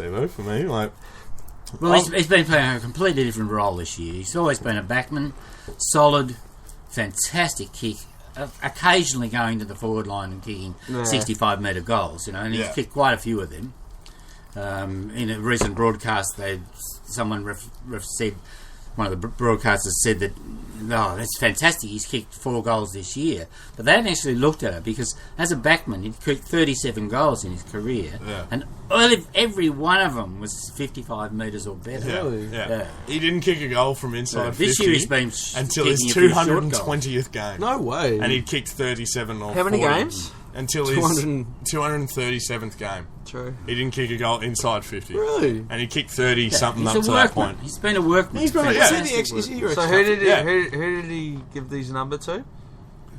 Devo, for me. Like, well, he's been playing a completely different role this year. He's always been a backman, solid, fantastic kick, occasionally going to the forward line and kicking 65-metre goals, and he's kicked quite a few of them. In a recent broadcast, someone said, one of the broadcasters said that, that's fantastic, he's kicked 4 goals this year. But they hadn't actually looked at it, because as a backman, he'd kicked 37 goals in his career, and every one of them was 55 metres or better. Yeah. He didn't kick a goal from inside 50 this year he's been until his 220th game. No way. And he kicked 37 or 40. How many games? Until his 237th game. True. He didn't kick a goal inside 50. Really? And he kicked 30-something up to that point. He's been a workman. He's been So who did he give these number to?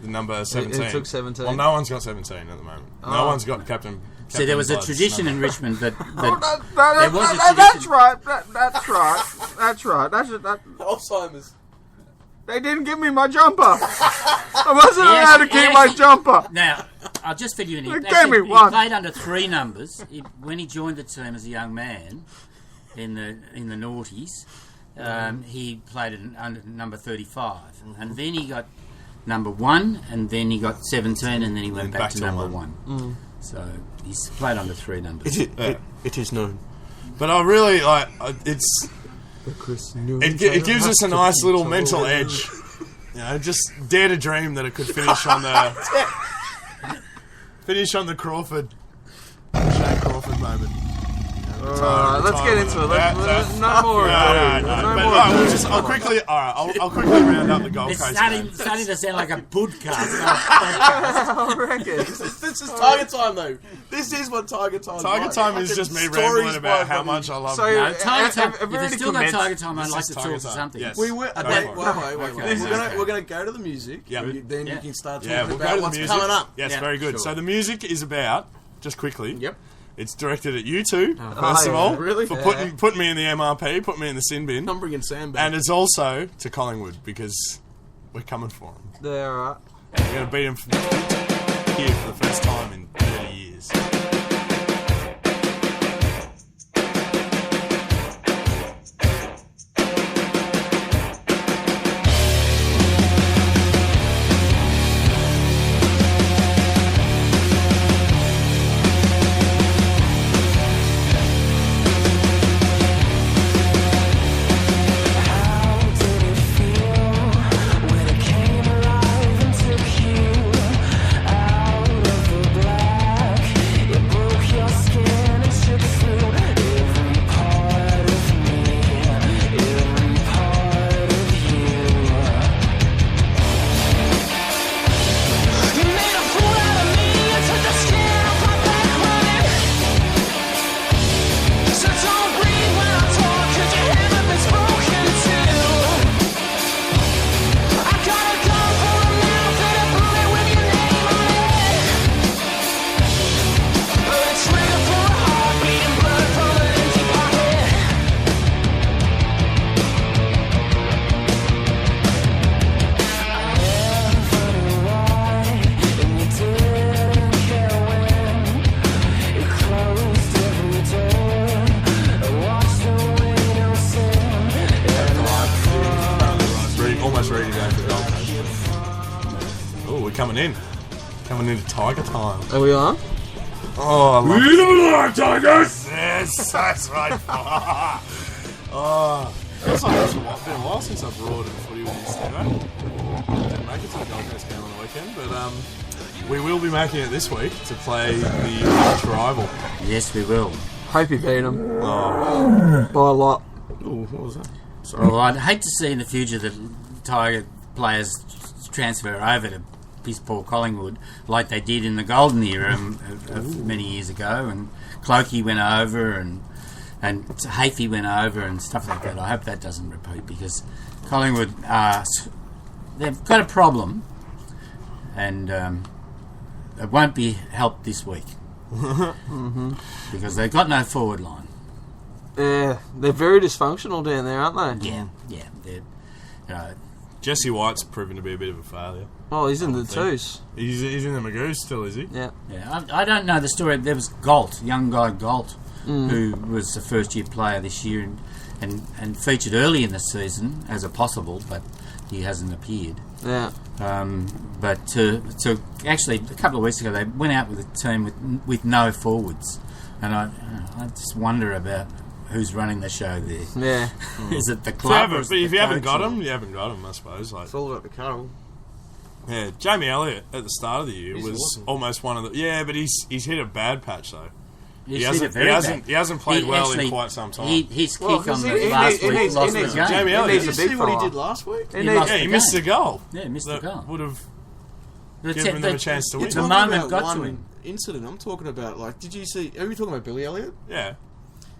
The number 17. Who took 17? Well, no one's got 17 at the moment. No one's got captain. See, there was a tradition in Richmond that That's right. That's right. Alzheimer's. They didn't give me my jumper. I wasn't allowed to keep my jumper. Now, I'll just fill you in. He played under 3 numbers. When he joined the team as a young man in the noughties, he played under number 35. And then he got number 1, and then he got 17, and then he went back to number 1. So he's played under 3 numbers. It is known. But I really like it's. It gives us a nice little mental edge. Just dare to dream that it could finish on the Crawford, Shane Crawford moment. Let's get into it. No more. I'll quickly round up the Gold Coast. It's starting to sound like a podcast. I reckon. This is Tiger Time, though. This is what Tiger Time is. Tiger Time is just me rambling about how much I love Tiger Time. If it's still got Tiger Time, I'd like to talk to something. Yes. Wait. We're going to go to the music. Then you can start talking about what's coming up. Yes, very good. So the music is about, just quickly. Yep. It's directed at you two, first of all, for putting me in the MRP, putting me in the sin bin. I'm bringing Sam back. And it's also to Collingwood, because we're coming for them. They're alright. We're going to beat them here for the first time in 30 years. Coming into Tiger Time. Are we on? Oh, I love We don't like tigers! Yes, that's right. It's been a while since I've roared at footy with you, Steve. Didn't make it to the Gold Coast game on the weekend, but we will be making it this week to play the arch rival. Yes, we will. Hope you beat them. By a lot. Ooh, what was that? Sorry. Well, I'd hate to see in the future that Tiger players transfer over to piss poor Collingwood like they did in the golden era of many years ago, and Clokey went over and Hafey went over and stuff like that. I hope that doesn't repeat, because Collingwood they've got a problem, and it won't be helped this week because they've got no forward line. Yeah, they're very dysfunctional down there, aren't they? Yeah. They're, Jesse White's proven to be a bit of a failure. Oh, he's in the twos. He's in the Magoos still, is he? Yeah. I don't know the story. There was Galt, young guy Galt, who was a first-year player this year and featured early in the season as a possible, but he hasn't appeared. Yeah. But to actually, a couple of weeks ago, they went out with a team with no forwards. And I just wonder about who's running the show there. Yeah. Is it the club? But if you haven't got him, you haven't got him, I suppose. Like, it's all about the curl. Yeah, Jamie Elliott at the start of the year He's was awesome. almost one of the... Yeah, but he's hit a bad patch, though. He hasn't played well in quite some time. His kick on the last week lost the game. Jamie Elliott. Did you see what he did last week? He missed the goal. Yeah, he missed the goal. Would have given them a chance to win. The moment got to him. Incident. I'm talking about, like, did you see... Are you talking about Billy Elliott? Yeah.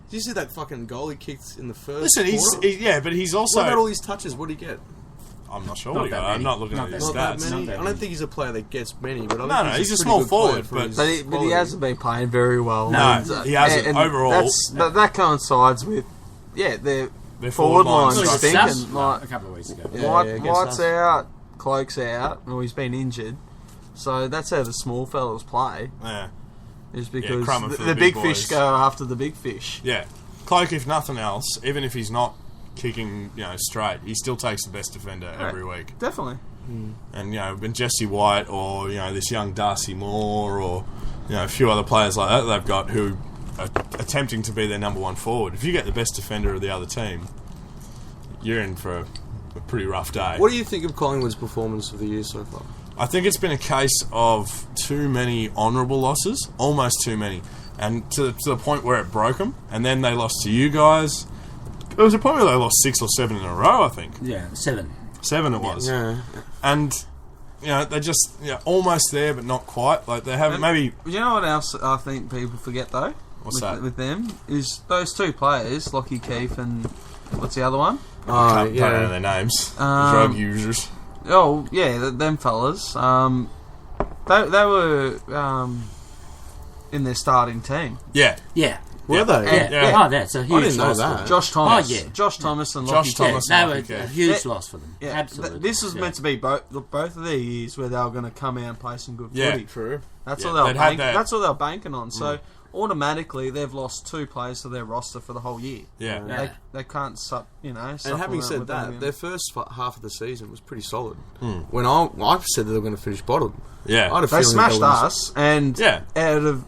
Did you see that fucking goal he kicked in the first Listen, quarter? but he's also... What about all these touches? What did he get? I'm not sure what he got. I'm not looking at his Not that stats. many. I don't think he's a player that gets many, but I think he's a small forward, but he hasn't been playing very well. No, he hasn't overall. That coincides with their forward line's line stinking. A couple of weeks ago. White's out, Cloak's out, he's been injured. So that's how the small fellas play. Yeah. Is because the big boys. fish go after the big fish. Yeah. Cloak, if nothing else, even if he's not kicking, straight, he still takes the best defender every week. Definitely. And when Jesse White or this young Darcy Moore or a few other players like that they've got who are attempting to be their number one forward, if you get the best defender of the other team, you're in for a pretty rough day. What do you think of Collingwood's performance of the year so far? I think it's been a case of too many honourable losses, almost too many, and to the point where it broke them. And then they lost to you guys. There was a point where they lost 6 or 7 in a row, I think. Yeah, 7. 7 it was. Yeah. And they're just almost there, but not quite. Like they haven't maybe. You know what else I think people forget though? What's that? With them is those two players, Lockie Keefe and what's the other one? I can't know their names. Drug users. Oh yeah, them fellas. They were in their starting team. Yeah. Yeah. Were they? Yeah. Oh, that's a huge I didn't know loss. that. Josh Thomas. Oh, yeah. Josh Thomas and Josh Lockie Thomas. Keefe. They were a huge loss for them. Yeah, Absolutely. This was meant to be both of their years where they were going to come out and play some good Yeah, footy. True. That's Yeah, all they were they'd had banking. that- That's all they were banking on. So automatically they've lost 2 players to their roster for the whole year. Yeah. Yeah. They can't And having said that, their first half of the season was pretty solid. When I said that they were going to finish bottom, Yeah. I had a they feeling smashed that us, and Yeah. out of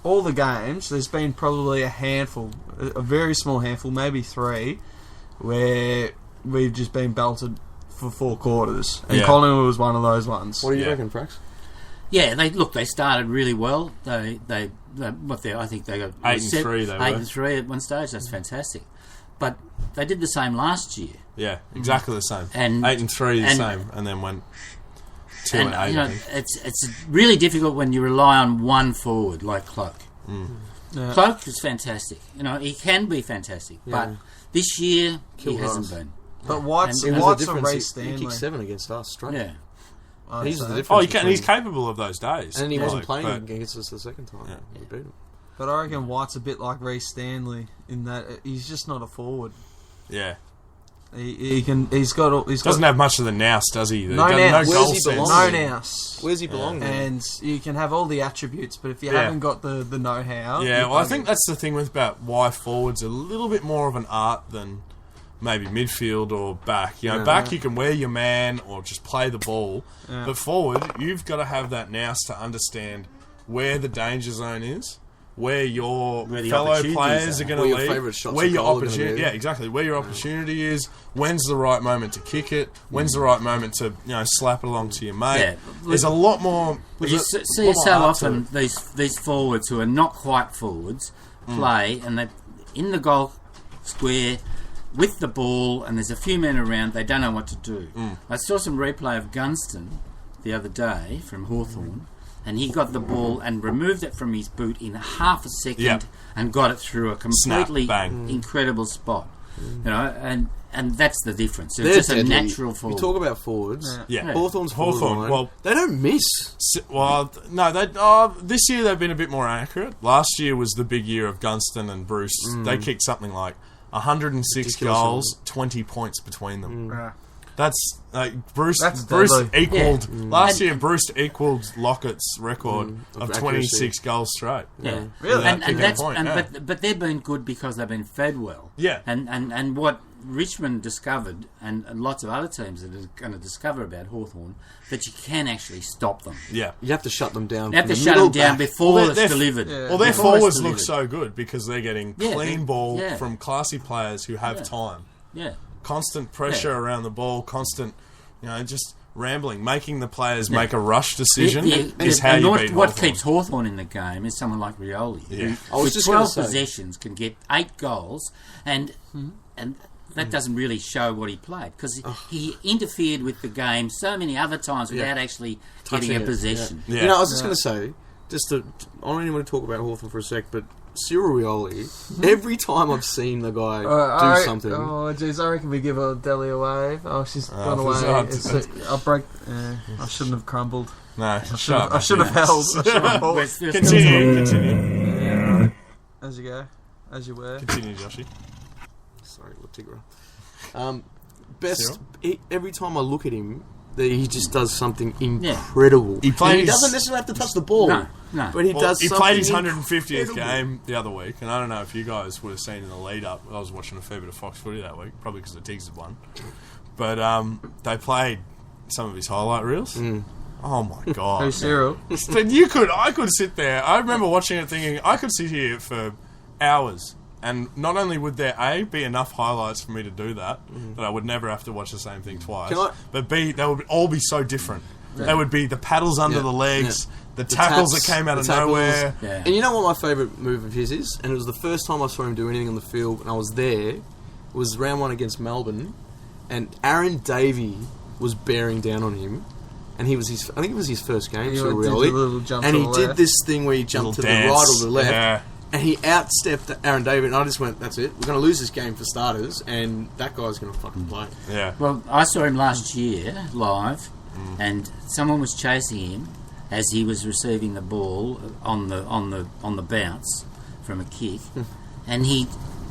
all the games, there's been probably a handful, a very small handful, maybe 3, where we've just been belted for 4 quarters. And Yeah. Collingwood was one of those ones. What do you Yeah. reckon, Prax? Yeah, they started really well. I think they got 8-3 they were. 8-3 at one stage. That's fantastic. But they did the same last year. Yeah, exactly the same. And 8-3 the same, and then went 2-8. And I think. it's really difficult when you rely on one forward like Cloak. Yeah. Cloak is fantastic. He can be fantastic, but this year he hasn't been. But White's And a Ray He kicked Stanley. 7 against us straight. Yeah. He's the difference. Oh, he's between- capable of those days. And he wasn't playing but- against us the second time. Yeah. We beat him. But I reckon White's a bit like Ray Stanley in that he's just not a forward. Yeah. He's got Doesn't have much of the nous, does he? No nous. No Where's goal he sense. belong? no nous. Where's he belong then? And you can have all the attributes, but if you haven't got the know-how... Yeah, you're well, I buggered. think that's the thing about why forwards are a little bit more of an art than maybe midfield or back. Back you can wear your man or just play the ball. Yeah. But forward, you've got to have that nous to understand where the danger zone is, where your Where the fellow opportunities players are are. going Where to your lead, favourite shots where at your goal are gonna opportunity, be. yeah, exactly, where your opportunity is, when's the right moment to kick it, when's the right moment to slap it along to your mate. Yeah. There's a lot more. Well, you see it so often, these forwards who are not quite forwards play, and they're in the goal square with the ball, and there's a few men around, they don't know what to do. I saw some replay of Gunston the other day from Hawthorn, and he got the ball and removed it from his boot in half a second and got it through a completely incredible spot. And that's the difference. It's They're just deadly. a natural forward. You talk about forwards. Yeah. Hawthorn's Hawthorn, well, they don't miss. Well, no, this year they've been a bit more accurate. Last year was the big year of Gunston and Bruce. They kicked something like 106 Ridiculous, goals, 20 points between them. That's Bruce. That's Bruce deadly. equaled last year. Bruce equaled Lockett's record of 26 goals straight. Yeah, Really? But they've been good because they've been fed well. Yeah. And what Richmond discovered, and lots of other teams that are going to discover about Hawthorn, that you can actually stop them. Yeah. You have to shut them down. You have to shut them down before it's delivered. Well, their forwards look so good because they're getting clean ball Yeah. from classy players who have time. Yeah. Constant pressure around the ball, constant, just rambling, making the players make a rush decision is how you beat What Hawthorn. keeps Hawthorn in the game is someone like Rioli, Yeah. who with 12 possessions can get 8 goals, and that doesn't really show what he played because he interfered with the game so many other times without actually getting a possession. Yeah. You know, I was just going to say, I don't even want to talk about Hawthorn for a sec, but Cyril Rioli, every time I've seen the guy do something... Oh, jeez, I reckon we give Deli a wave. Oh, she's gone away. I'll break... I shouldn't have crumbled. No, I should have held. Continue. As you go. As you were. Continue, Joshy. Sorry, Latigra. Every time I look at him, he just does something incredible. He doesn't necessarily have to touch the ball. No. But he does He something played his 150th incredible. game the other week, and I don't know if you guys would have seen in the lead-up. I was watching a fair bit of Fox footy that week, probably because the Tigs had won. But they played some of his highlight reels. Oh, my God. Who's Cyril? I could sit there. I remember watching it thinking, I could sit here for hours. And not only would there, A, be enough highlights for me to do that I would never have to watch the same thing twice, but B, they would all be so different. Yeah. They would be the paddles under the legs, the tackles that came out of nowhere. Yeah. And you know what my favourite move of his is? And it was the first time I saw him do anything on the field, and I was there. It was round 1 against Melbourne, and Aaron Davey was bearing down on him. And I think it was his first game, He did this thing where he jumped to the right or the left. Yeah. And he outstepped Aaron David, and I just went, that's it. We're going to lose this game for starters, and that guy's going to fucking play. Yeah. Well, I saw him last year live, and someone was chasing him as he was receiving the ball on the bounce from a kick, and he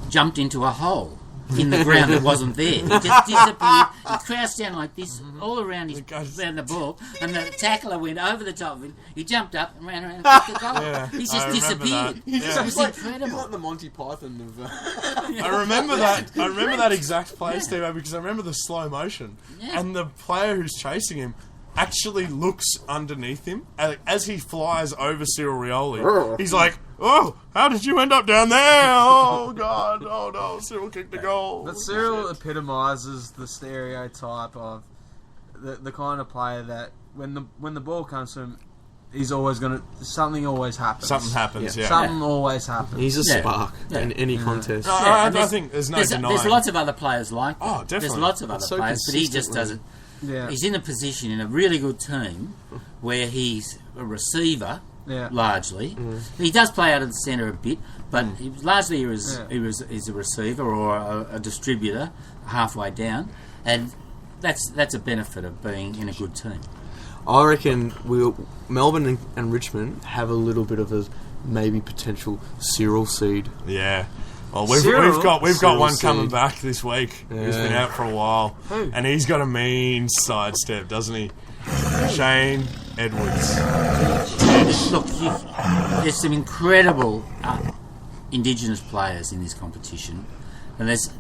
jumped into a hole in the ground that wasn't there. He just disappeared. He crouched down like this all around the ball, and the tackler went over the top of him. He jumped up and ran around and kicked the goal. Yeah, He just disappeared. It was incredible. He's like the Monty Python of... I remember that. I remember that exact play, Steve, because I remember the slow motion, and the player who's chasing him actually looks underneath him as he flies over Cyril Rioli. He's like, "Oh, how did you end up down there? Oh God! Oh no, Cyril kicked the goal." But Cyril epitomises the stereotype of the kind of player that when the ball comes to him, he's always something always happens. Something happens. Yeah. Something always happens. He's a spark in any contest. No, I think there's no denying. There's lots of other players like that. Oh, definitely. There's lots of other players, but he just doesn't. Yeah. He's in a position in a really good team where he's a receiver, largely. He does play out of the centre a bit, but largely he's a receiver or a distributor halfway down, and that's a benefit of being in a good team. I reckon Melbourne and Richmond have a little bit of a maybe potential Cyril seed. Yeah. Well, we've got one coming back this week. He's been out for a while, and he's got a mean sidestep, doesn't he? Shane Edwards. Look, there's some incredible Indigenous players in this competition, and there's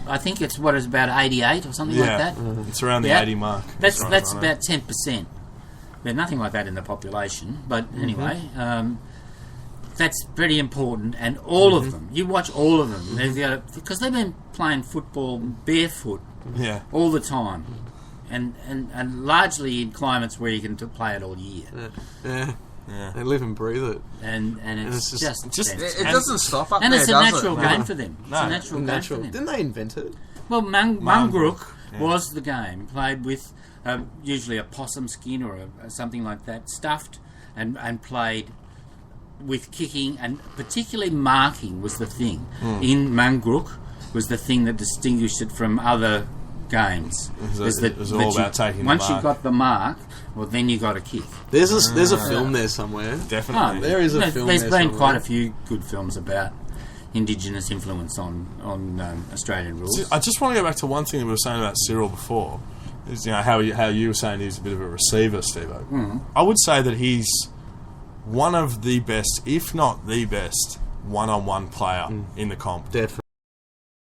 I think it's about 88 or something like that. It's around the 80 mark. That's about 10%. There's nothing like that in the population, but anyway. That's pretty important, and all of them. You watch all of them because they've been playing football barefoot all the time, and largely in climates where you can play it all year. Yeah. They live and breathe it, and it's just it doesn't stop up and there, it's a natural game for them. It's No, a natural game for them. Didn't they invent it? Well, Mungrook was the game played with usually a possum skin or something like that, stuffed and played with kicking, and particularly marking was the thing. In Mungrook was the thing that distinguished it from other games. It was all about taking the once mark. you got the mark, well, then you got a kick. There's a film there somewhere. Definitely. There is a film There's there been somewhere. quite a few good films about Indigenous influence on Australian rules. I just want to go back to one thing that we were saying about Cyril before. is, how you were saying he's a bit of a receiver, Steve-O. I would say that he's one of the best, if not the best, one-on-one player in the comp. Definitely.